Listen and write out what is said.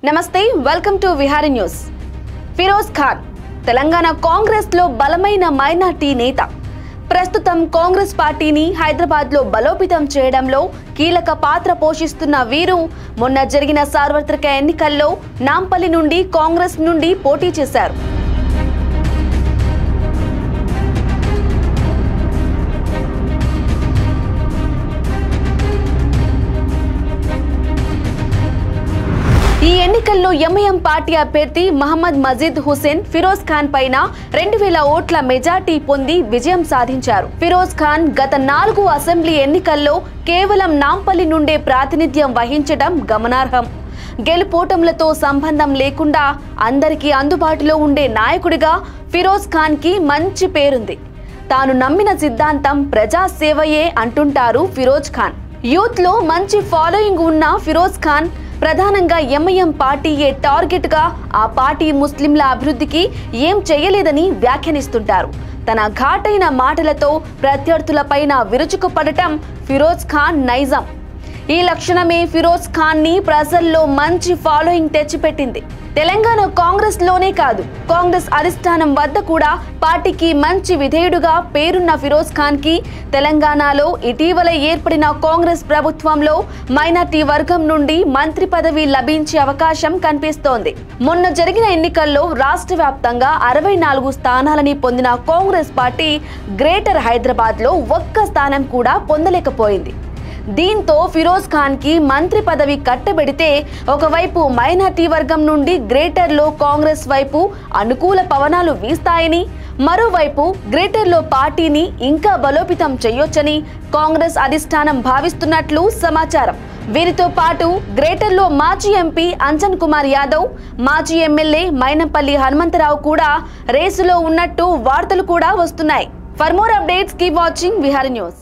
నమస్తే welcome to Vihari news. Firoz Khan Telangana Congress లో బలమైన మైనార్టీ నేత. ప్రస్తుతం కాంగ్రెస్ పార్టీని హైదరాబాద్ లో బలోపేతం చేయడంలో కీలక పాత్ర పోషిస్తున్న వీరు మొన్న జరిగిన సార్వత్రిక ఎన్నికల్లో నాంపల్లి నుండి కాంగ్రెస్ నుండి పోటీ చేశారు. ఈ ఎన్నికల్లో ఎంఐఎం పార్టీ అభ్యర్థి మహమ్మద్ మజీద్ హుసేన్ ఫిరోజ్ ఖాన్ పైన 2000 ఓట్ల మెజార్టీ పొంది విజయం సాధించారు. ఫిరోజ్ ఖాన్ గత 4 అసెంబ్లీ ఎన్నికల్లో కేవలం నాంపల్లి నుండే ప్రాతినిధ్యం వహించడం గమనార్హం. గెలుపోటములతో సంబంధం లేకుండా అందరికీ అందుబాటులో ఉండే నాయకుడిగా ఫిరోజ్ ఖాన్ కి మంచి పేరుంది. తాను నమ్మిన సిద్ధాంతం ప్రజాసేవయే అంటుంటారు ఫిరోజ్ ఖాన్. యూత్ లో మంచి ఫాలోయింగ్ ఉన్న ఫిరోజ్ ఖాన్ ప్రధానంగా ఎంఐఎం పార్టీయే టార్గెట్ గా ఆ పార్టీ ముస్లింల అభివృద్ధికి ఏం చేయలేదని వ్యాఖ్యానిస్తుంటారు. తన ఘాటైన మాటలతో ప్రత్యర్థులపైన విరుచుకుపడటం ఫిరోజ్ ఖాన్ నైజం. ఈ లక్షణమే ఫిరోజ్ ఖాన్ ని ప్రజల్లో మంచి ఫాలోయింగ్ తెచ్చిపెట్టింది. తెలంగాణ కాంగ్రెస్ లోనే కాదు, కాంగ్రెస్ అధిష్టానం వద్ద కూడా పార్టీకి మంచి విధేయుడుగా పేరున్న ఫిరోజ్ ఖాన్ కి తెలంగాణలో ఇటీవల ఏర్పడిన కాంగ్రెస్ ప్రభుత్వంలో మైనార్టీ వర్గం నుండి మంత్రి పదవి లభించే అవకాశం కనిపిస్తోంది. మొన్న జరిగిన ఎన్నికల్లో రాష్ట్ర వ్యాప్తంగా 64 స్థానాలని పొందిన కాంగ్రెస్ పార్టీ గ్రేటర్ హైదరాబాద్ లో ఒక్క స్థానం కూడా పొందలేకపోయింది. దీంతో ఫిరోజ్ ఖాన్ కి మంత్రి పదవి కట్టబెడితే ఒకవైపు మైనార్టీ వర్గం నుండి గ్రేటర్ లో కాంగ్రెస్ వైపు అనుకూల పవనాలు వీస్తాయని, మరోవైపు గ్రేటర్ లో పార్టీని ఇంకా బలోపేతం చేయొచ్చని కాంగ్రెస్ అధిష్టానం భావిస్తున్నట్లు సమాచారం. వీరితో పాటు గ్రేటర్ లో మాజీ ఎంపీ అంజన్ కుమార్ యాదవ్, మాజీ ఎమ్మెల్యే మైనంపల్లి హనుమంతరావు కూడా రేసులో ఉన్నట్టు వార్తలు కూడా వస్తున్నాయి. For more updates keep watching Vihari news.